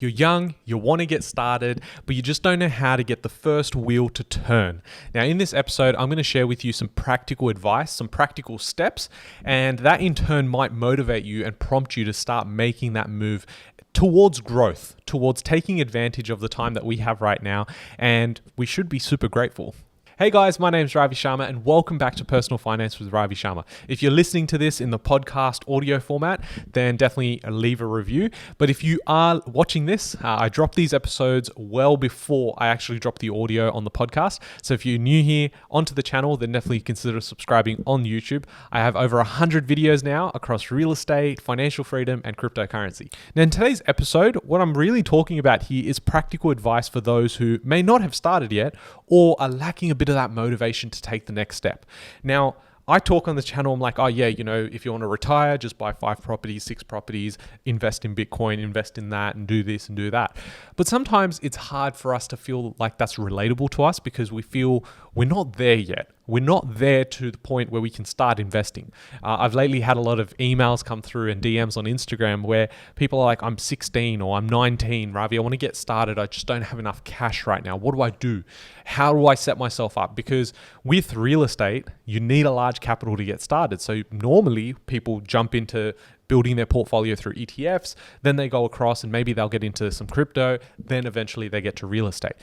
You're young, you want to get started, but you just don't know how to get the first wheel to turn. Now, in this episode, I'm going to share with you some practical advice, some practical steps, and that in turn might motivate you and prompt you to start making that move towards growth, towards taking advantage of the time that we have right now, and we should be super grateful. Hey guys, my name is Ravi Sharma and welcome back to Personal Finance with Ravi Sharma. If you're listening to this in the podcast audio format, then definitely leave a review. But if you are watching this, I drop these episodes well before I actually drop the audio on the podcast. So if you're new here onto the channel, then definitely consider subscribing on YouTube. I have over 100 videos now across real estate, financial freedom, and cryptocurrency. Now in today's episode, what I'm really talking about here is practical advice for those who may not have started yet or are lacking a bit of that motivation to take the next step. Now, I talk on the channel, I'm like, oh yeah, if you want to retire, just buy 5 properties, 6 properties, invest in Bitcoin, invest in that, and do this and do that. But sometimes it's hard for us to feel like that's relatable to us because we feel we're not there yet. We're not there to the point where we can start investing. I've lately had a lot of emails come through and DMs on Instagram where people are like, I'm 16 or I'm 19, Ravi, I want to get started. I just don't have enough cash right now. What do I do? How do I set myself up? Because with real estate, you need a large capital to get started. So normally people jump into building their portfolio through ETFs, then they go across and maybe they'll get into some crypto, then eventually they get to real estate.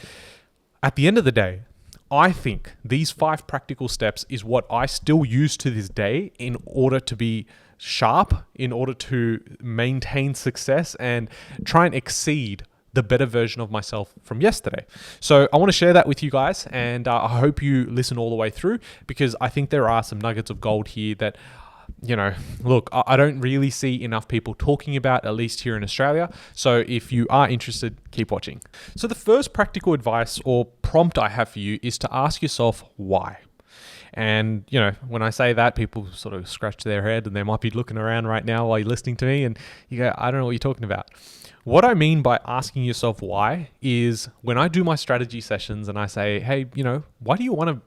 At the end of the day, I think these 5 practical steps is what I still use to this day in order to be sharp, in order to maintain success and try and exceed the better version of myself from yesterday. So I want to share that with you guys, and I hope you listen all the way through because I think there are some nuggets of gold here that look, I don't really see enough people talking about, at least here in Australia. So if you are interested, keep watching. So the first practical advice or prompt I have for you is to ask yourself why. And, when I say that, people sort of scratch their head and they might be looking around right now while you're listening to me and you go, I don't know what you're talking about. What I mean by asking yourself why is when I do my strategy sessions and I say, hey, why do you want to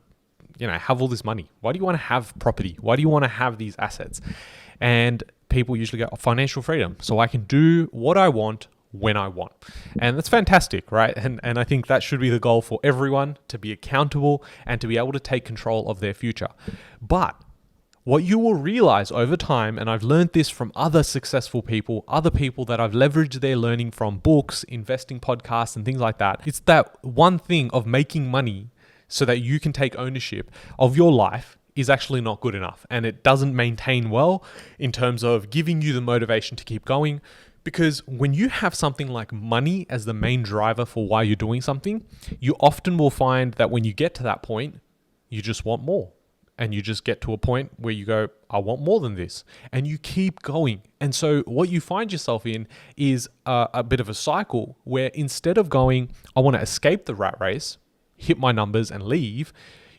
have all this money? Why do you want to have property? Why do you want to have these assets? And people usually go, financial freedom. So I can do what I want when I want. And that's fantastic, right? And I think that should be the goal for everyone, to be accountable and to be able to take control of their future. But what you will realize over time, and I've learned this from other successful people, other people that I've leveraged their learning from books, investing podcasts, and things like that, it's that one thing of making money so that you can take ownership of your life is actually not good enough. And it doesn't maintain well in terms of giving you the motivation to keep going. Because when you have something like money as the main driver for why you're doing something, you often will find that when you get to that point, you just want more. And you just get to a point where you go, I want more than this. And you keep going. And so what you find yourself in is a bit of a cycle where instead of going, I want to escape the rat race, hit my numbers and leave,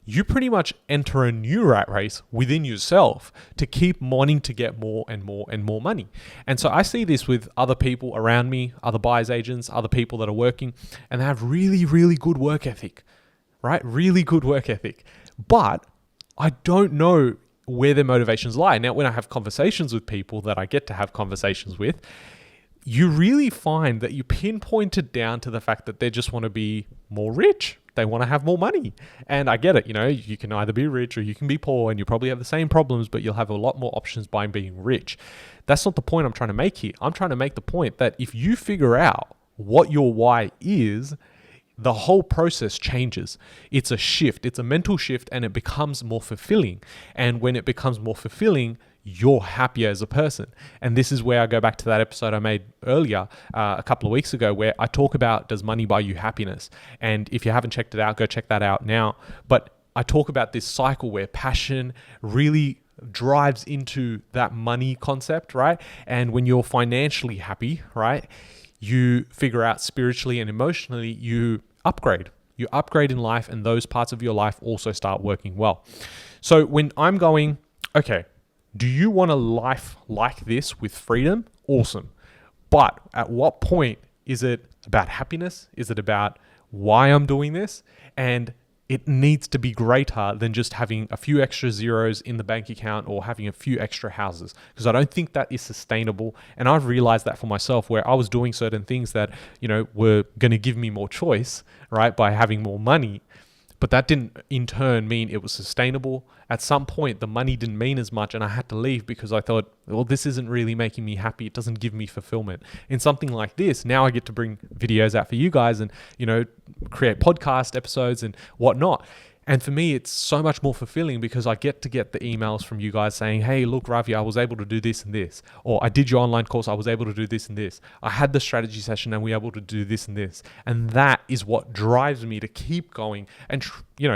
you pretty much enter a new rat race within yourself to keep wanting to get more and more and more money. And so I see this with other people around me, other buyers agents, other people that are working, and they have really, really good work ethic, right? Really good work ethic. But I don't know where their motivations lie. Now, when I have conversations with people that I get to have conversations with, you really find that you pinpoint it down to the fact that they just want to be more rich. They want to have more money. And I get it, you can either be rich or you can be poor and you probably have the same problems, but you'll have a lot more options by being rich. That's not the point I'm trying to make here. I'm trying to make the point that if you figure out what your why is, the whole process changes. It's a shift. It's a mental shift and it becomes more fulfilling. And when it becomes more fulfilling, you're happier as a person. And this is where I go back to that episode I made earlier, a couple of weeks ago, where I talk about, does money buy you happiness? And if you haven't checked it out, go check that out now. But I talk about this cycle where passion really drives into that money concept, right? And when you're financially happy, right, you figure out spiritually and emotionally, you upgrade. You upgrade in life and those parts of your life also start working well. So when I'm going, okay, do you want a life like this with freedom? Awesome. But at what point is it about happiness? Is it about why I'm doing this? And it needs to be greater than just having a few extra zeros in the bank account or having a few extra houses, because I don't think that is sustainable. And I've realized that for myself, where I was doing certain things that, were going to give me more choice, right, by having more money. But that didn't in turn mean it was sustainable. At some point, the money didn't mean as much and I had to leave because I thought, well, this isn't really making me happy. It doesn't give me fulfillment. In something like this, now I get to bring videos out for you guys and, create podcast episodes and whatnot. And for me, it's so much more fulfilling because I get the emails from you guys saying, hey, look, Ravi, I was able to do this and this. Or I did your online course, I was able to do this and this. I had the strategy session and we were able to do this and this. And that is what drives me to keep going and,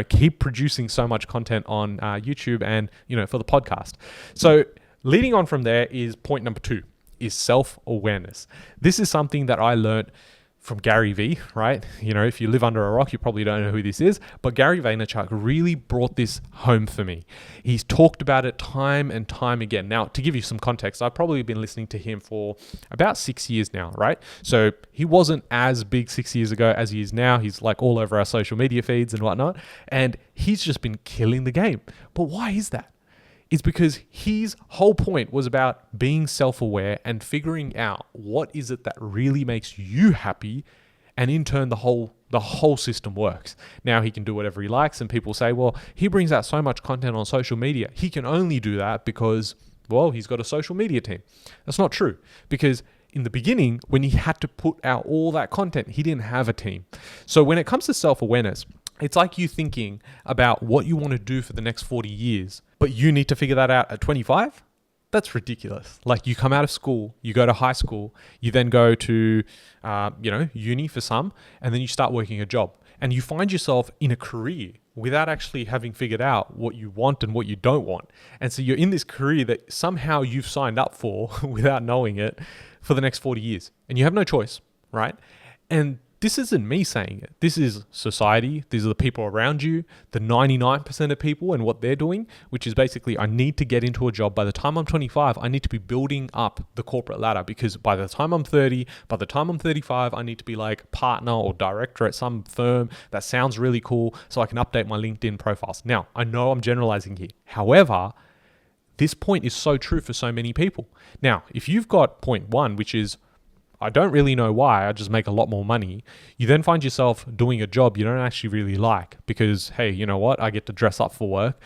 keep producing so much content on YouTube and, for the podcast. So leading on from there is point number 2, is self-awareness. This is something that I learned from Gary V, right? If you live under a rock, you probably don't know who this is, but Gary Vaynerchuk really brought this home for me. He's talked about it time and time again. Now, to give you some context, I've probably been listening to him for about 6 years now, right? So he wasn't as big 6 years ago as he is now. He's like all over our social media feeds and whatnot, and he's just been killing the game. But why is that? It's because his whole point was about being self-aware and figuring out what is it that really makes you happy, and in turn the whole system works. Now he can do whatever he likes, and people say, well, he brings out so much content on social media. He can only do that because, well, he's got a social media team. That's not true, because in the beginning, when he had to put out all that content, he didn't have a team. So when it comes to self-awareness, it's like you thinking about what you want to do for the next 40 years, but you need to figure that out at 25? That's ridiculous. Like, you come out of school, you go to high school, you then go to, uni for some, and then you start working a job. And you find yourself in a career without actually having figured out what you want and what you don't want. And so you're in this career that somehow you've signed up for without knowing it for the next 40 years. And you have no choice, right? And this isn't me saying it. This is society. These are the people around you, the 99% of people and what they're doing, which is basically, I need to get into a job. By the time I'm 25, I need to be building up the corporate ladder, because by the time I'm 30, by the time I'm 35, I need to be like partner or director at some firm that sounds really cool so I can update my LinkedIn profiles. Now, I know I'm generalizing here. However, this point is so true for so many people. Now, if you've got point 1, which is, I don't really know why, I just make a lot more money, you then find yourself doing a job you don't actually really like because, hey, you know what? I get to dress up for work.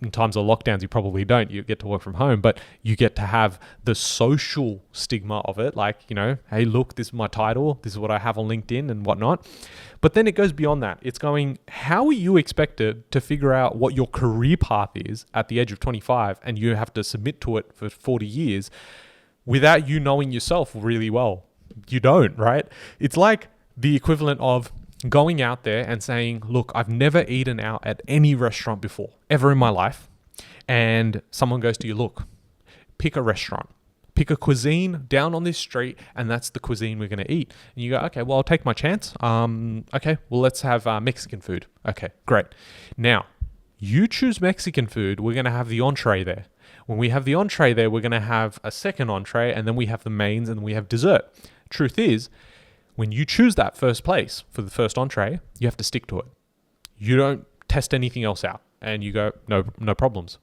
In times of lockdowns, you probably don't. You get to work from home, but you get to have the social stigma of it. Like, hey, look, this is my title. This is what I have on LinkedIn and whatnot. But then it goes beyond that. It's going, how are you expected to figure out what your career path is at the age of 25 and you have to submit to it for 40 years without you knowing yourself really well? You don't, right? It's like the equivalent of going out there and saying, look, I've never eaten out at any restaurant before, ever in my life. And someone goes to you, look, pick a restaurant, pick a cuisine down on this street, and that's the cuisine we're going to eat. And you go, okay, well, I'll take my chance. Okay, well, let's have Mexican food. Okay, great. Now, you choose Mexican food, we're going to have the entree there. When we have the entree there, we're going to have a second entree, and then we have the mains, and we have dessert. Truth is, when you choose that first place for the first entree, you have to stick to it. You don't test anything else out, and you go, no problems.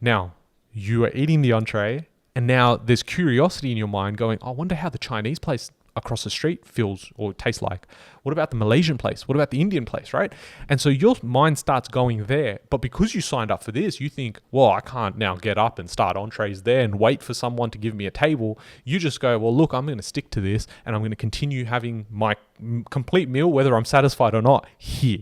Now, you are eating the entree, and now there's curiosity in your mind going, I wonder how the Chinese place across the street feels or tastes like. What about the Malaysian place? What about the Indian place, right? And so your mind starts going there. But because you signed up for this, you think, well, I can't now get up and start entrees there and wait for someone to give me a table. You just go, well, look, I'm going to stick to this and I'm going to continue having my complete meal, whether I'm satisfied or not, here.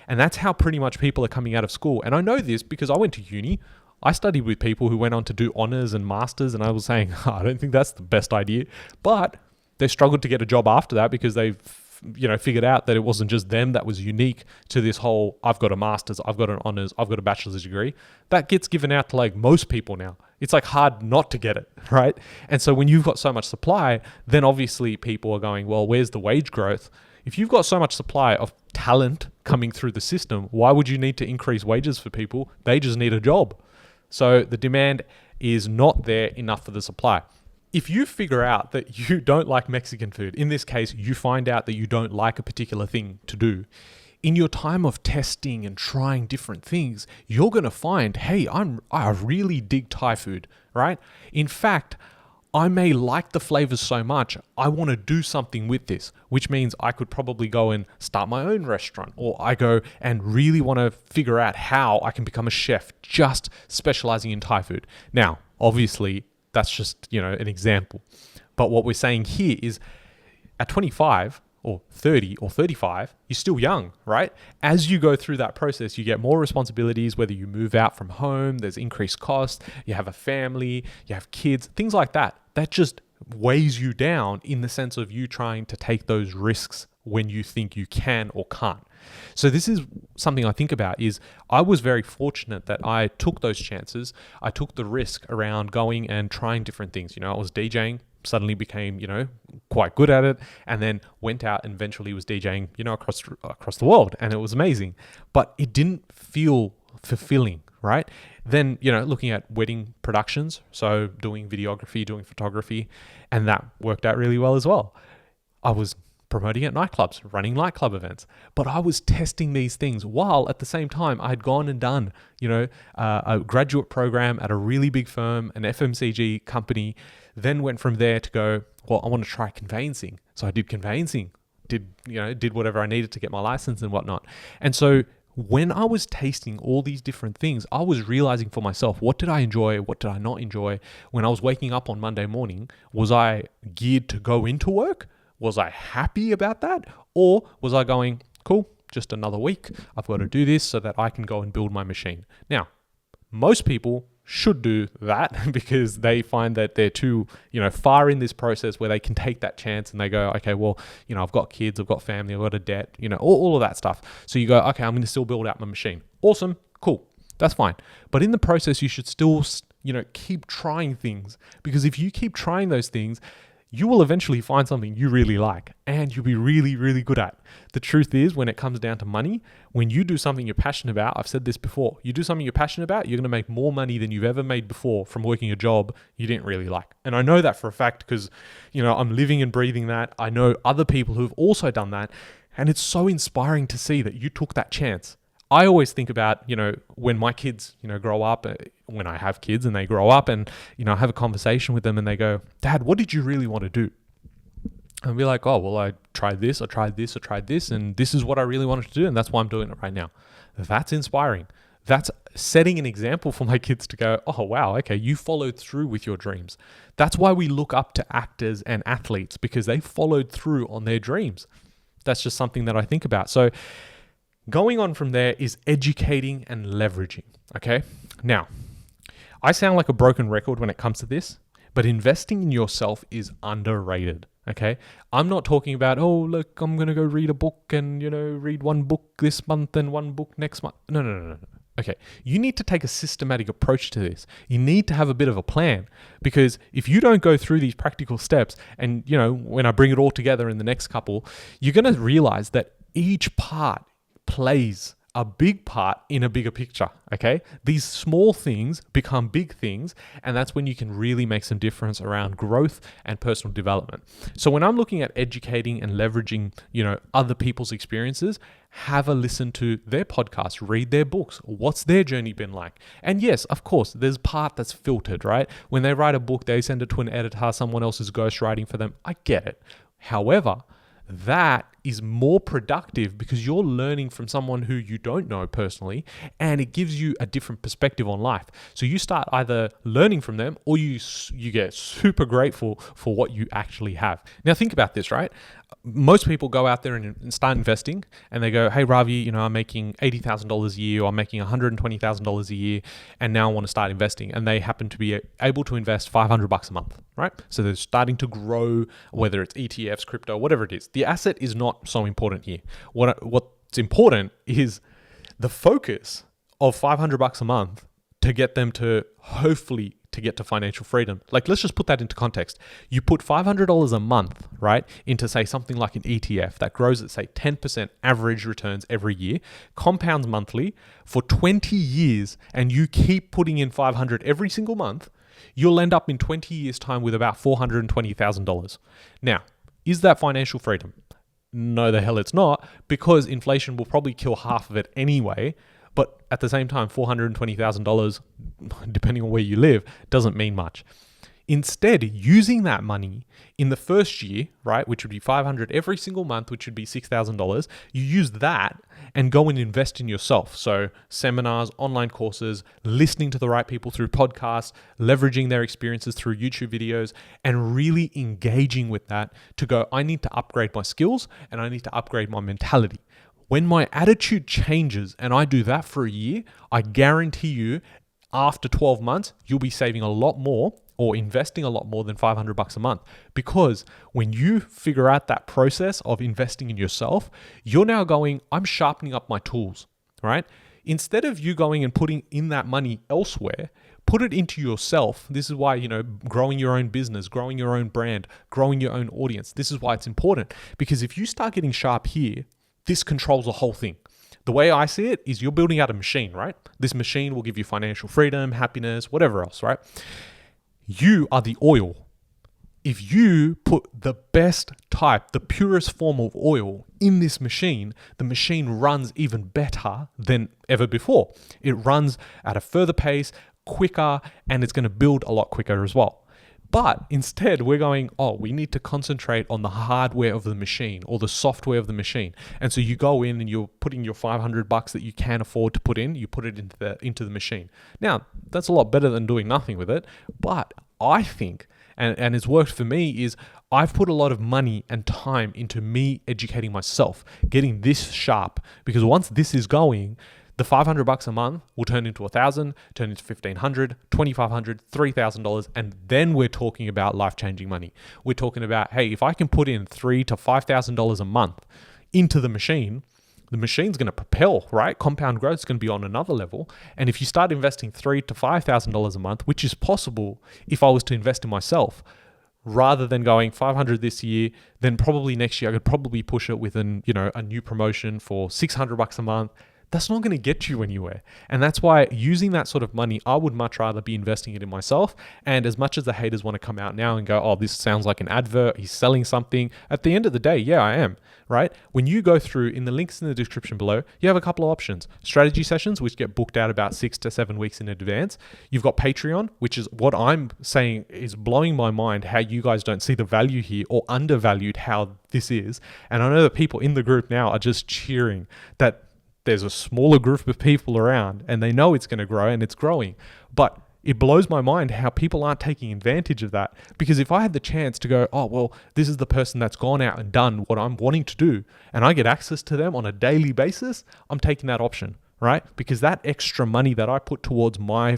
And that's how pretty much people are coming out of school. And I know this because I went to uni. I studied with people who went on to do honors and masters, and I was saying, I don't think that's the best idea. But they struggled to get a job after that because they've figured out that it wasn't just them that was unique to this whole, I've got a master's, I've got an honors, I've got a bachelor's degree. That gets given out to like most people now. It's like hard not to get it, right? And so when you've got so much supply, then obviously people are going, well, where's the wage growth? If you've got so much supply of talent coming through the system, why would you need to increase wages for people? They just need a job. So the demand is not there enough for the supply. If you figure out that you don't like Mexican food, in this case, you find out that you don't like a particular thing to do, in your time of testing and trying different things, you're going to find, hey, I really dig Thai food, right? In fact, I may like the flavors so much, I want to do something with this, which means I could probably go and start my own restaurant, or I go and really want to figure out how I can become a chef just specializing in Thai food. Now, obviously, that's just, an example. But what we're saying here is at 25 or 30 or 35, you're still young, right? As you go through that process, you get more responsibilities, whether you move out from home, there's increased cost, you have a family, you have kids, things like that. That just weighs you down in the sense of you trying to take those risks when you think you can or can't. So this is something I think about is I was very fortunate that I took those chances. I took the risk around going and trying different things. I was DJing, suddenly became, quite good at it, and then went out and eventually was DJing, across the world, and it was amazing. But it didn't feel fulfilling, right? Then, looking at wedding productions, so doing videography, doing photography, and that worked out really well as well. I was promoting at nightclubs, running nightclub events, but I was testing these things while at the same time I had gone and done, a graduate program at a really big firm, an FMCG company, then went from there to go, well, I want to try conveyancing. So I did conveyancing, did whatever I needed to get my license and whatnot. And so when I was tasting all these different things, I was realizing for myself, what did I enjoy? What did I not enjoy? When I was waking up on Monday morning, was I geared to go into work? Was I happy about that? Or was I going, cool, just another week. I've got to do this so that I can go and build my machine. Now, most people should do that because they find that they're too, far in this process where they can take that chance and they go, okay, well, I've got kids, I've got family, I've got a debt, all of that stuff. So you go, okay, I'm going to still build out my machine. Awesome. Cool. That's fine. But in the process, you should still, keep trying things, because if you keep trying those things, you will eventually find something you really like and you'll be really, really good at. The truth is, when it comes down to money, when you do something you're passionate about, I've said this before, you do something you're passionate about, you're going to make more money than you've ever made before from working a job you didn't really like. And I know that for a fact because, I'm living and breathing that. I know other people who've also done that. And it's so inspiring to see that you took that chance. I always think about, when my kids, grow up, when I have kids and they grow up and, I have a conversation with them and they go, Dad, what did you really want to do? And be like, oh, well, I tried this, and this is what I really wanted to do. And that's why I'm doing it right now. That's inspiring. That's setting an example for my kids to go, oh, wow, okay, you followed through with your dreams. That's why we look up to actors and athletes, because they followed through on their dreams. That's just something that I think about. So going on from there is educating and leveraging, okay? Now, I sound like a broken record when it comes to this, but investing in yourself is underrated, okay? I'm not talking about, oh, look, I'm going to go read a book and, read one book this month and one book next month. No. Okay, you need to take a systematic approach to this. You need to have a bit of a plan, because if you don't go through these practical steps and, when I bring it all together in the next couple, you're going to realize that each part plays a big part in a bigger picture, okay? These small things become big things, and that's when you can really make some difference around growth and personal development. So when I'm looking at educating and leveraging, other people's experiences, have a listen to their podcasts, read their books. What's their journey been like? And yes, of course, there's part that's filtered, right? When they write a book, they send it to an editor, someone else is ghostwriting for them. I get it. However, that is more productive because you're learning from someone who you don't know personally, and it gives you a different perspective on life. So you start either learning from them or you get super grateful for what you actually have. Now think about this, right? Most people go out there and start investing and they go, hey, Ravi, I'm making $80,000 a year, or I'm making $120,000 a year, and now I want to start investing. And they happen to be able to invest $500 a month, right? So they're starting to grow, whether it's ETFs, crypto, whatever it is. The asset is not so important here. What's important is the focus of $500 a month to get them to hopefully to get to financial freedom. Like, let's just put that into context. You put $500 a month, right, into say something like an ETF that grows at say 10% average returns every year, compounds monthly for 20 years, and you keep putting in $500 every single month, you'll end up in 20 years time with about $420,000. Now, is that financial freedom? No, the hell it's not, because inflation will probably kill half of it anyway. But at the same time, $420,000, depending on where you live, doesn't mean much. Instead, using that money in the first year, right, which would be $500 every single month, which would be $6,000, you use that and go and invest in yourself. So seminars, online courses, listening to the right people through podcasts, leveraging their experiences through YouTube videos, and really engaging with that to go, I need to upgrade my skills and I need to upgrade my mentality. When my attitude changes and I do that for a year, I guarantee you after 12 months, you'll be saving a lot more or investing a lot more than $500 a month. Because when you figure out that process of investing in yourself, you're now going, I'm sharpening up my tools, right? Instead of you going and putting in that money elsewhere, put it into yourself. This is why, growing your own business, growing your own brand, growing your own audience. This is why it's important. Because if you start getting sharp here, this controls the whole thing. The way I see it is you're building out a machine, right? This machine will give you financial freedom, happiness, whatever else, right? You are the oil. If you put the best type, the purest form of oil in this machine, the machine runs even better than ever before. It runs at a further pace, quicker, and it's going to build a lot quicker as well. But instead, we're going, we need to concentrate on the hardware of the machine or the software of the machine. And so you go in and you're putting your $500 that you can afford to put in, you put it into the machine. Now, that's a lot better than doing nothing with it. But I think, and it's worked for me, is I've put a lot of money and time into me educating myself, getting this sharp. Because once this is going, the $500 a month will turn into $1,000, turn into $1,500, $2,500, $3,000, and then we're talking about life-changing money. We're talking about, hey, if I can put in $3,000 to $5,000 a month into the machine's going to propel, right? Compound growth is going to be on another level. And if you start investing $3,000 to $5,000 a month, which is possible if I was to invest in myself, rather than going $500 this year, then probably next year I could probably push it with a new promotion for $600 a month. That's not going to get you anywhere. And that's why using that sort of money, I would much rather be investing it in myself. And as much as the haters want to come out now and go, this sounds like an advert, he's selling something. At the end of the day, yeah, I am, right? When you go through, in the links in the description below, you have a couple of options. Strategy sessions, which get booked out about 6 to 7 weeks in advance. You've got Patreon, which is what I'm saying is blowing my mind, how you guys don't see the value here or undervalued how this is. And I know that people in the group now are just cheering that there's a smaller group of people around and they know it's going to grow and it's growing. But it blows my mind how people aren't taking advantage of that. Because if I had the chance to go, this is the person that's gone out and done what I'm wanting to do, and I get access to them on a daily basis, I'm taking that option, right? Because that extra money that I put towards my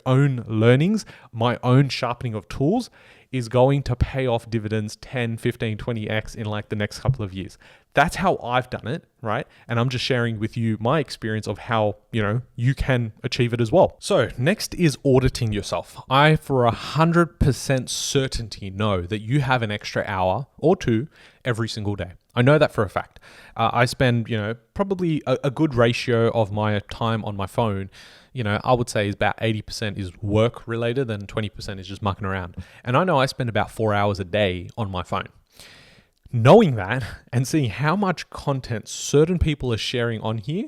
own learnings, my own sharpening of tools, is going to pay off dividends 10, 15, 20x in like the next couple of years. That's how I've done it, right? And I'm just sharing with you my experience of how, you can achieve it as well. So next is auditing yourself. I, for 100% certainty, know that you have an extra hour or two every single day. I know that for a fact. I spend, probably a good ratio of my time on my phone. I would say is about 80% is work related and 20% is just mucking around. And I know I spend about 4 hours a day on my phone. Knowing that and seeing how much content certain people are sharing on here,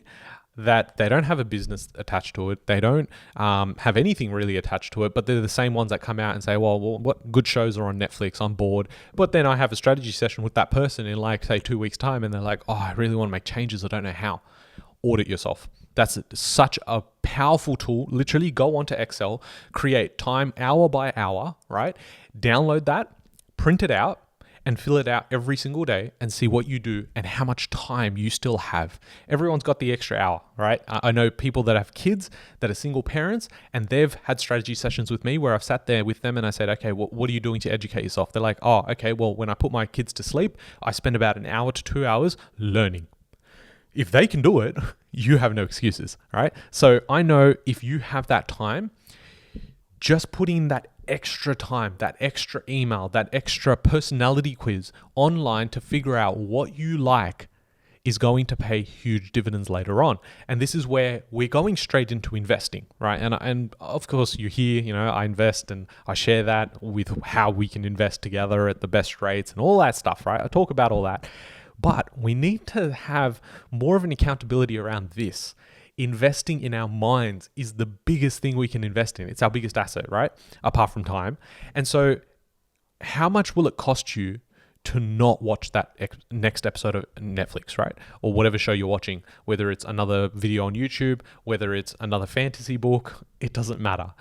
that they don't have a business attached to it. They don't have anything really attached to it, but they're the same ones that come out and say, well, what good shows are on Netflix? I'm bored. But then I have a strategy session with that person in say 2 weeks time and they're like, I really want to make changes. I don't know how. Audit yourself. That's such a powerful tool. Literally go onto Excel, create time hour by hour, right? Download that, print it out, and fill it out every single day and see what you do and how much time you still have. Everyone's got the extra hour, right? I know people that have kids that are single parents and they've had strategy sessions with me where I've sat there with them and I said, okay, what are you doing to educate yourself? They're like, okay, well, when I put my kids to sleep, I spend about an hour to 2 hours learning. If they can do it, you have no excuses, right? So I know if you have that time, just putting that extra time, that extra email, that extra personality quiz online to figure out what you like is going to pay huge dividends later on. And this is where we're going straight into investing, right? And of course you hear, I invest and I share that with how we can invest together at the best rates and all that stuff, right? I talk about all that. But we need to have more of an accountability around this. Investing in our minds is the biggest thing we can invest in. It's our biggest asset, right? Apart from time. And so how much will it cost you to not watch that next episode of Netflix, right? Or whatever show you're watching, whether it's another video on YouTube, whether it's another fantasy book, it doesn't matter.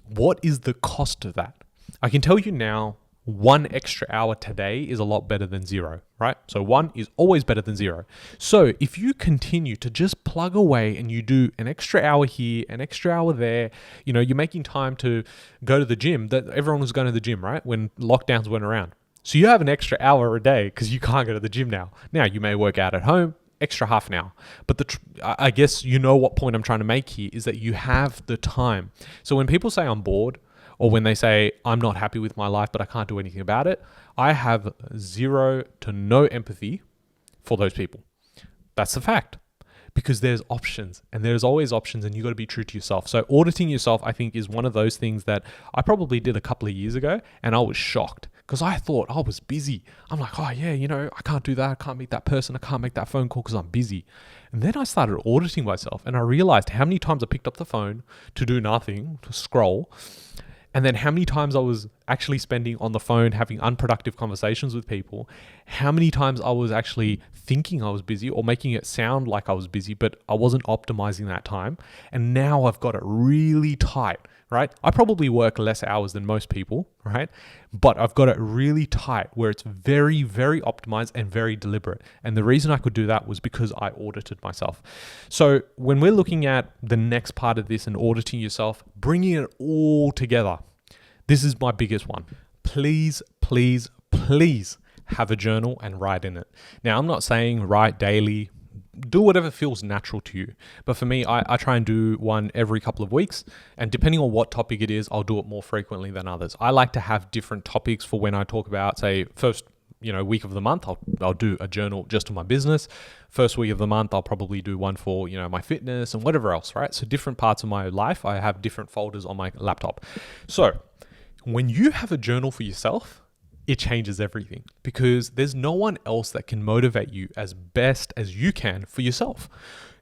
What is the cost of that? I can tell you now, 1 extra hour today is a lot better than 0, right? So 1 is always better than 0. So if you continue to just plug away and you do an extra hour here, an extra hour there, you're making time to go to the gym. That everyone was going to the gym, right? When lockdowns went around. So you have an extra hour a day because you can't go to the gym now. Now you may work out at home, extra half an hour. But I guess you know what point I'm trying to make here is that you have the time. So when people say I'm bored, or when they say, I'm not happy with my life, but I can't do anything about it, I have 0 to no empathy for those people. That's the fact. Because there's options, and there's always options, and you got to be true to yourself. So auditing yourself, I think, is one of those things that I probably did a couple of years ago, and I was shocked because I thought I was busy. I'm like, oh yeah, I can't do that. I can't meet that person. I can't make that phone call because I'm busy. And then I started auditing myself, and I realized how many times I picked up the phone to do nothing, to scroll. And then how many times I was actually spending on the phone having unproductive conversations with people, how many times I was actually thinking I was busy or making it sound like I was busy, but I wasn't optimizing that time. And now I've got it really tight, right? I probably work less hours than most people, right? But I've got it really tight where it's very, very optimized and very deliberate. And the reason I could do that was because I audited myself. So when we're looking at the next part of this and auditing yourself, bringing it all together, this is my biggest one. Please, please, please have a journal and write in it. Now, I'm not saying write daily. Do whatever feels natural to you. But for me, I try and do one every couple of weeks. And depending on what topic it is, I'll do it more frequently than others. I like to have different topics for when I talk about, say, first week of the month, I'll do a journal just on my business. First week of the month, I'll probably do one for, my fitness and whatever else, right? So different parts of my life, I have different folders on my laptop. So when you have a journal for yourself, it changes everything because there's no one else that can motivate you as best as you can for yourself.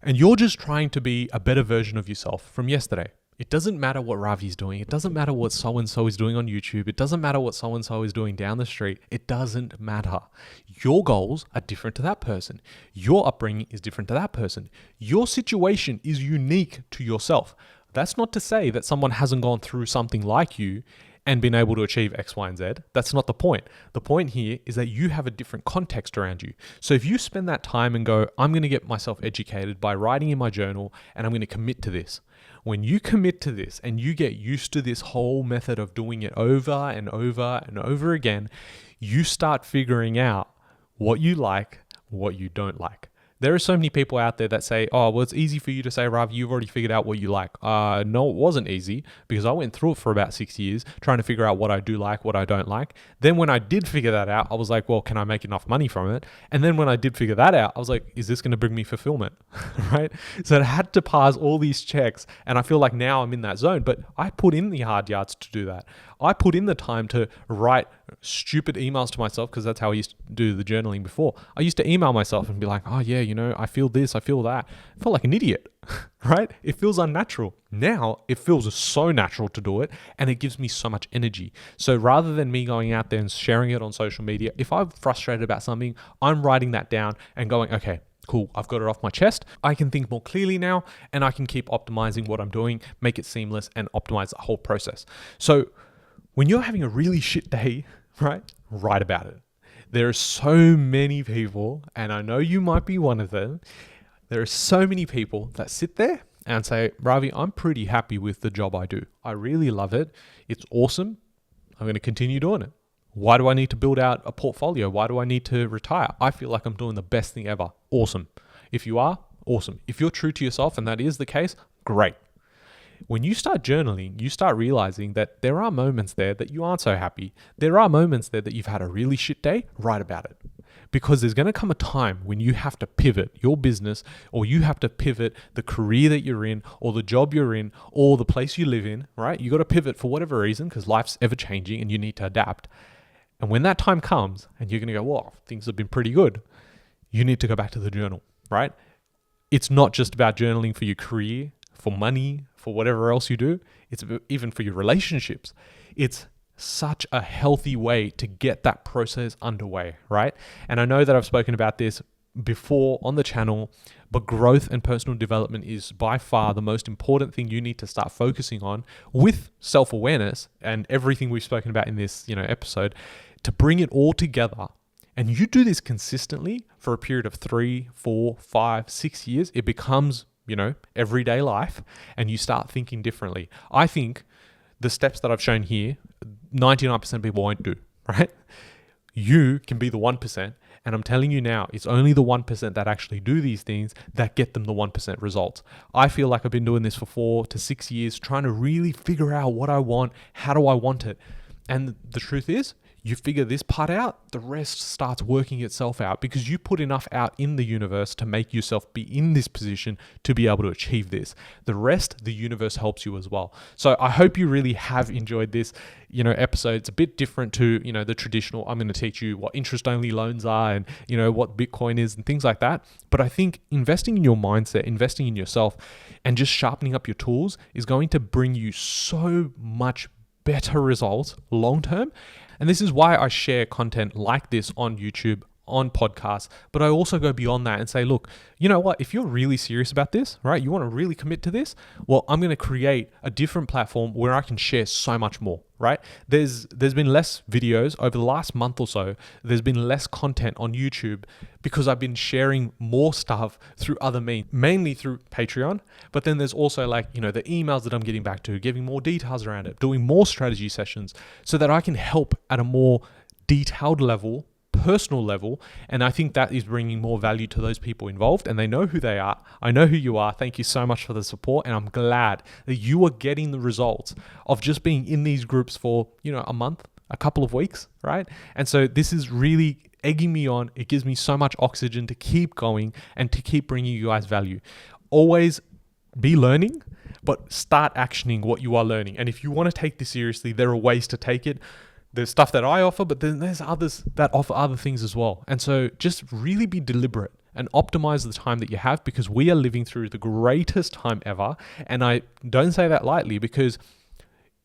And you're just trying to be a better version of yourself from yesterday. It doesn't matter what Ravi's doing. It doesn't matter what so-and-so is doing on YouTube. It doesn't matter what so-and-so is doing down the street. It doesn't matter. Your goals are different to that person. Your upbringing is different to that person. Your situation is unique to yourself. That's not to say that someone hasn't gone through something like you and been able to achieve X, Y, and Z. That's not the point. The point here is that you have a different context around you. So if you spend that time and go, I'm going to get myself educated by writing in my journal and I'm going to commit to this. When you commit to this and you get used to this whole method of doing it over and over and over again, you start figuring out what you like, what you don't like. There are so many people out there that say, oh, well, it's easy for you to say, Ravi, you've already figured out what you like. No, it wasn't easy because I went through it for about 6 years trying to figure out what I do like, what I don't like. Then when I did figure that out, I was like, well, can I make enough money from it? And then when I did figure that out, I was like, is this going to bring me fulfillment? Right? So I had to pass all these checks and I feel like now I'm in that zone, but I put in the hard yards to do that. I put in the time to write stupid emails to myself because that's how I used to do the journaling before. I used to email myself and be like, oh yeah, I feel this, I feel that. I felt like an idiot, right? It feels unnatural. Now it feels so natural to do it and it gives me so much energy. So rather than me going out there and sharing it on social media, if I'm frustrated about something, I'm writing that down and going, okay, cool, I've got it off my chest. I can think more clearly now and I can keep optimizing what I'm doing, make it seamless and optimize the whole process. So when you're having a really shit day, right, write about it. There are so many people, and I know you might be one of them, there are so many people that sit there and say, Ravi, I'm pretty happy with the job I do. I really love it. It's awesome. I'm going to continue doing it. Why do I need to build out a portfolio? Why do I need to retire? I feel like I'm doing the best thing ever. Awesome. If you are, awesome. If you're true to yourself and that is the case, great. When you start journaling, you start realizing that there are moments there that you aren't so happy. There are moments there that you've had a really shit day. Write about it. Because there's going to come a time when you have to pivot your business or you have to pivot the career that you're in or the job you're in or the place you live in, right? You got to pivot for whatever reason because life's ever changing and you need to adapt. And when that time comes and you're going to go, whoa, things have been pretty good. you need to go back to the journal, right? It's not just about journaling for your career, for money, for whatever else you do. It's even for your relationships. It's such a healthy way to get that process underway, right? And I know that I've spoken about this before on the channel, but growth and personal development is by far the most important thing you need to start focusing on, with self-awareness and everything we've spoken about in this, episode, to bring it all together. And you do this consistently for a period of 3, 4, 5, 6 years, it becomes, everyday life, and you start thinking differently. I think the steps that I've shown here, 99% of people won't do, right? You can be the 1%. And I'm telling you now, it's only the 1% that actually do these things that get them the 1% results. I feel like I've been doing this for 4 to 6 years, trying to really figure out what I want, how do I want it. And the truth is, you figure this part out, the rest starts working itself out, because you put enough out in the universe to make yourself be in this position to be able to achieve this. The rest, the universe helps you as well. So I hope you really have enjoyed this, episode. It's a bit different to, the traditional, I'm going to teach you what interest-only loans are and, what Bitcoin is and things like that. But I think investing in your mindset, investing in yourself, and just sharpening up your tools is going to bring you so much better results long-term. And this is why I share content like this on YouTube, on podcasts, but I also go beyond that and say, look, you know what? If you're really serious about this, right? You want to really commit to this? Well, I'm going to create a different platform where I can share so much more, right? There's been less videos over the last month or so. There's been less content on YouTube because I've been sharing more stuff through other means, mainly through Patreon. But then there's also the emails that I'm getting back to, giving more details around it, doing more strategy sessions so that I can help at a more detailed level, personal level. And I think that is bringing more value to those people involved, and they know who they are. I know who you are. Thank you so much for the support. And I'm glad that you are getting the results of just being in these groups for, a month, a couple of weeks, right? And so this is really egging me on. It gives me so much oxygen to keep going and to keep bringing you guys value. Always be learning, but start actioning what you are learning. And if you want to take this seriously, there are ways to take it. There's stuff that I offer, but then there's others that offer other things as well. And so just really be deliberate and optimize the time that you have, because we are living through the greatest time ever. And I don't say that lightly, because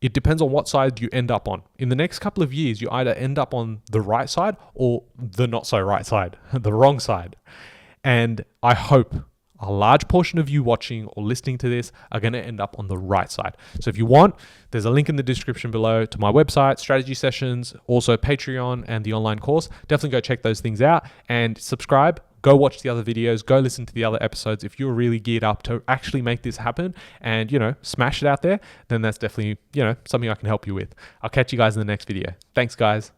it depends on what side you end up on. In the next couple of years, you either end up on the right side or the not so right side, the wrong side. And I hope a large portion of you watching or listening to this are going to end up on the right side. So if you want, there's a link in the description below to my website, strategy sessions, also Patreon and the online course. Definitely go check those things out and subscribe. Go watch the other videos, go listen to the other episodes. If you're really geared up to actually make this happen and, smash it out there, then that's definitely, something I can help you with. I'll catch you guys in the next video. Thanks, guys.